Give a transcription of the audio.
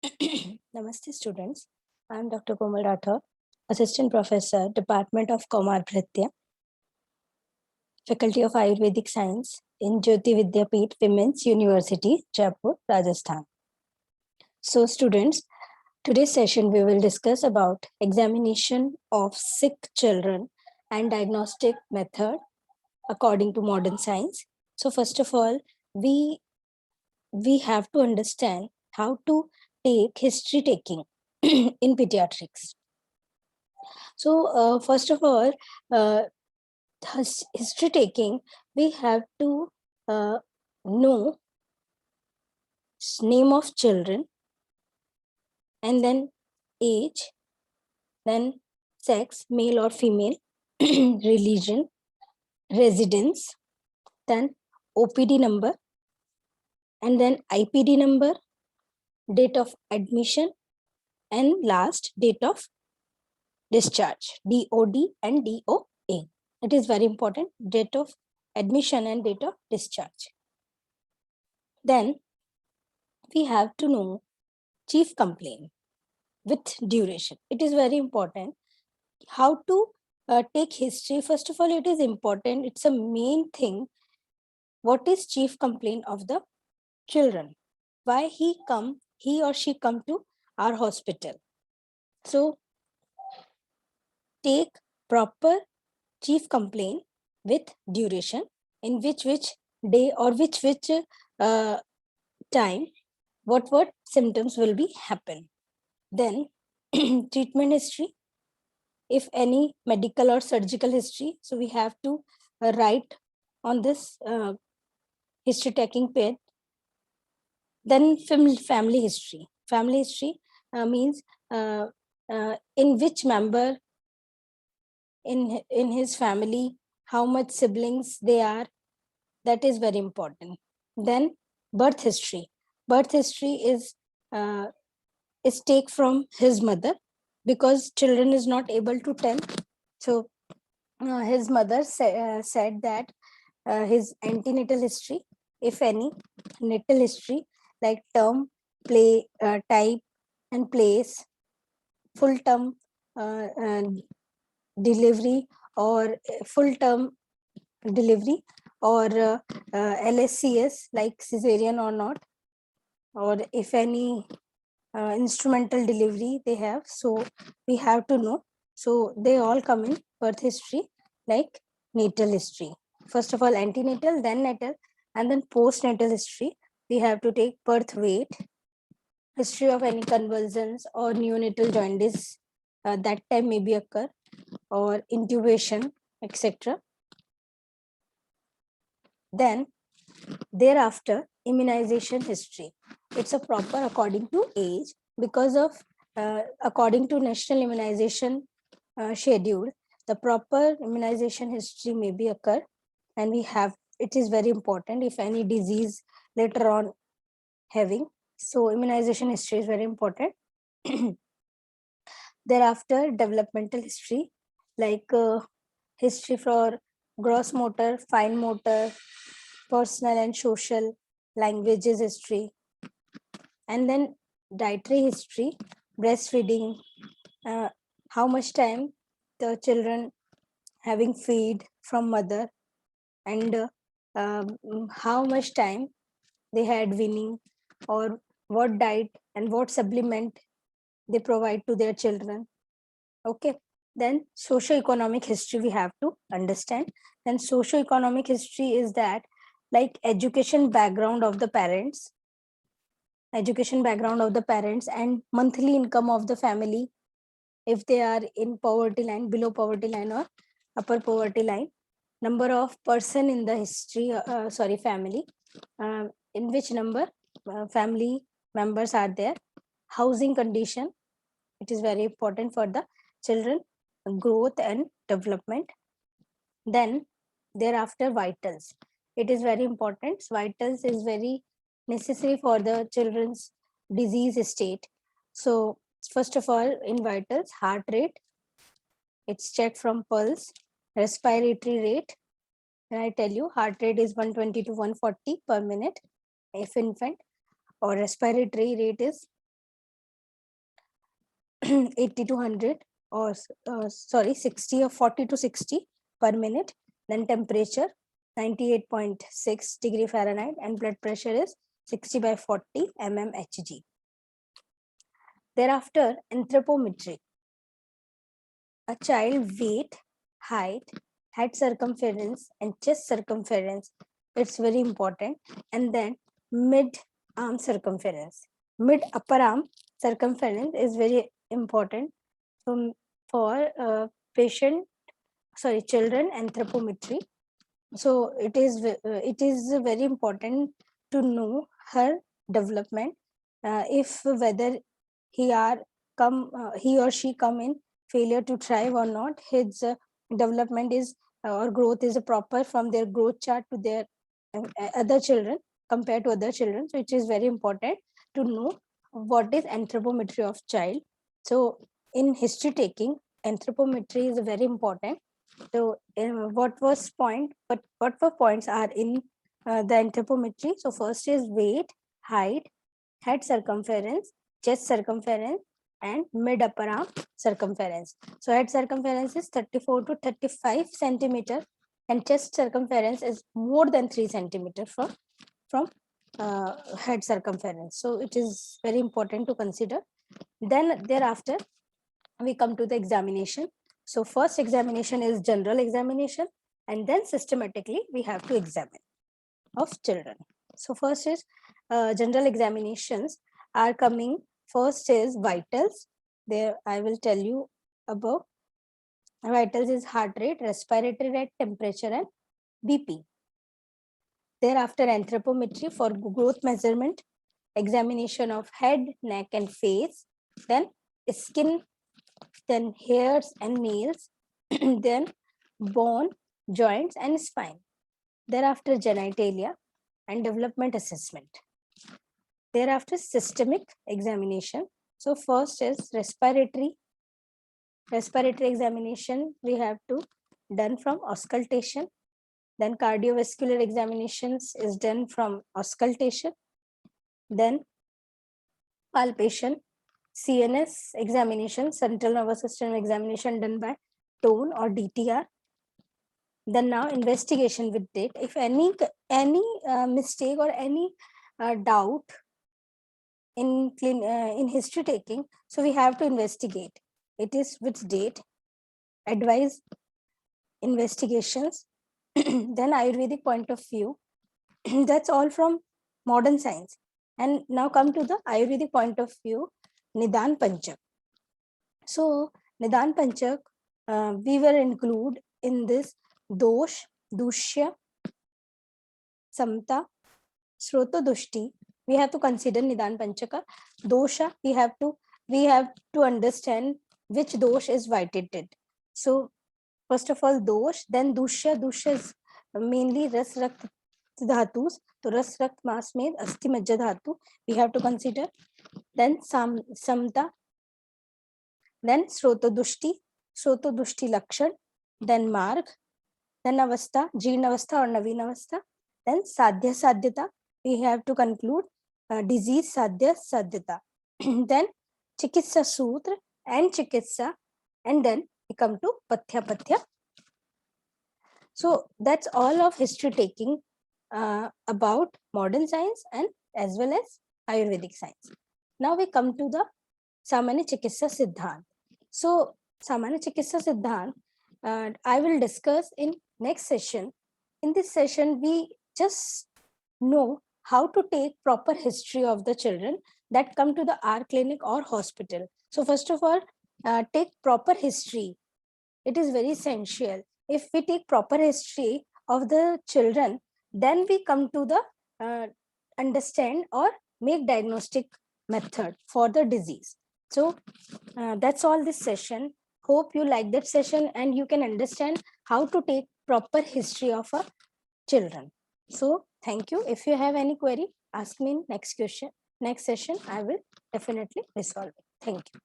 Namaste students. I am Dr. Komal Rathod, Assistant Professor, Department of Kaumar Bhratya, Faculty of Ayurvedic Science in Jyoti Vidyapeeth Women's University, Jaipur, Rajasthan. So students, today's session we will discuss about examination of sick children and diagnostic method according to modern science. So first of all, we have to understand how to take history taking in pediatrics. So first of all, history taking, we have to know name of children, and then age, then sex, male or female, religion, residence, then OPD number, and then IPD number, date of admission, and last date of discharge, DOD and DOA. It is very important, date of admission and date of discharge. Then we have to know chief complaint with duration. It is very important. How to take history? First of all, it is important. It's a main thing. What is chief complaint of the children? Why he or she come to our hospital? So take proper chief complaint with duration, in which day or which time, what symptoms will be happen. Then treatment history, if any medical or surgical history, so we have to write on this history taking page. Then family history means in which member in his family, how much siblings they are, that is very important. Then birth history is take from his mother, because children is not able to tell. So his mother said that his antenatal history, if any, natal history like term, play, type and place, full term delivery or full term delivery, or LSCS like cesarean or not, or if any instrumental delivery they have. So we have to know. So they all come in birth history like natal history. First of all antenatal, then natal, and then postnatal history. We have to take birth weight, history of any convulsions or neonatal jaundice, that time may be occur, or intubation, etc. Then thereafter immunization history. It's a proper according to age, because of according to national immunization schedule, the proper immunization history may be occur, and we have, it is very important if any disease later on having. So immunization history is very important. Thereafter developmental history, like history for gross motor, fine motor, personal and social, languages history, and then dietary history, breastfeeding, how much time the children having feed from mother, and how much time they had weaning, or what diet and what supplement they provide to their children. Okay. Then socio-economic history we have to understand. Then socio-economic history is that like education background of the parents, and monthly income of the family, if they are in poverty line, below poverty line, or upper poverty line, number of person in the history, family, in which number family members are there, housing condition, it is very important for the children growth and development. Then thereafter vitals, it is very important. Vitals is very necessary for the children's disease state. So first of all, in vitals, heart rate, it's checked from pulse, respiratory rate, and I tell you heart rate is 120 to 140 per minute if infant, or respiratory rate is 80 to 100, or sorry, 60 or 40 to 60 per minute. Then temperature 98.6 degree Fahrenheit, and blood pressure is 60 by 40 mmHg. Thereafter, anthropometry. A child weight, height, head circumference, and chest circumference. It's very important. And then mid arm circumference. Mid upper arm circumference is very important for children anthropometry. So it is very important to know her development, if whether he or she come in failure to thrive or not. His development is or growth is proper from their growth chart to their other children, compared to other children. So it is very important to know what is anthropometry of child. So in history taking, anthropometry is very important. So what were points are in the anthropometry? So first is weight, height, head circumference, chest circumference, and mid upper arm circumference. So head circumference is 34 to 35 centimeter, and chest circumference is more than 3 centimeter from head circumference. So it is very important to consider. Then thereafter we come to the examination. So first examination is general examination, and then systematically we have to examine of children. So first is general examinations are coming. First is vitals. There I will tell you about. Vitals is heart rate, respiratory rate, temperature, and BP. Thereafter anthropometry for growth measurement, examination of head, neck, and face, then skin, then hairs and nails, then bone, joints, and spine. Thereafter genitalia and development assessment. Thereafter systemic examination. So first is respiratory examination we have to done from auscultation. Then cardiovascular examinations is done from auscultation. Then palpation, CNS examination, central nervous system examination done by tone or DTR. Then now investigation with date. If any mistake or any doubt in history taking, so we have to investigate. It is with date, advise investigations. Then Ayurvedic point of view. That's all from modern science. And now come to the Ayurvedic point of view, Nidan Panchak. So Nidan Panchak, we will include in this dosh, dushya, samta, sroto dushti. We have to consider Nidan Panchaka. Dosha, we have to understand which dosh is vitiated. So first of all dosh, then dushya. Dushya is mainly ras rakt dhatus. So ras rakt mas med asti majja dhatu we have to consider. Then samta, then sroto dushti lakshan, then marg, then avastha, jeerna avastha or naveen avastha, then sadyata, we have to conclude disease sadyata. Then chikitsa sutra and chikitsa, and then we come to patya. So that's all of history taking about modern science and as well as Ayurvedic science. Now we come to the Samanya Chikitsa Siddhant. So Samanya Chikitsa Siddhant, I will discuss in next session. In this session, we just know how to take proper history of the children that come to the our clinic or hospital. So first of all, take proper history. It is very essential. If we take proper history of the children, then we come to the understand or make diagnostic method for the disease. So that's all this session. Hope you like that session and you can understand how to take proper history of a children. So thank you. If you have any query, ask me in next session. I will definitely resolve it. Thank you.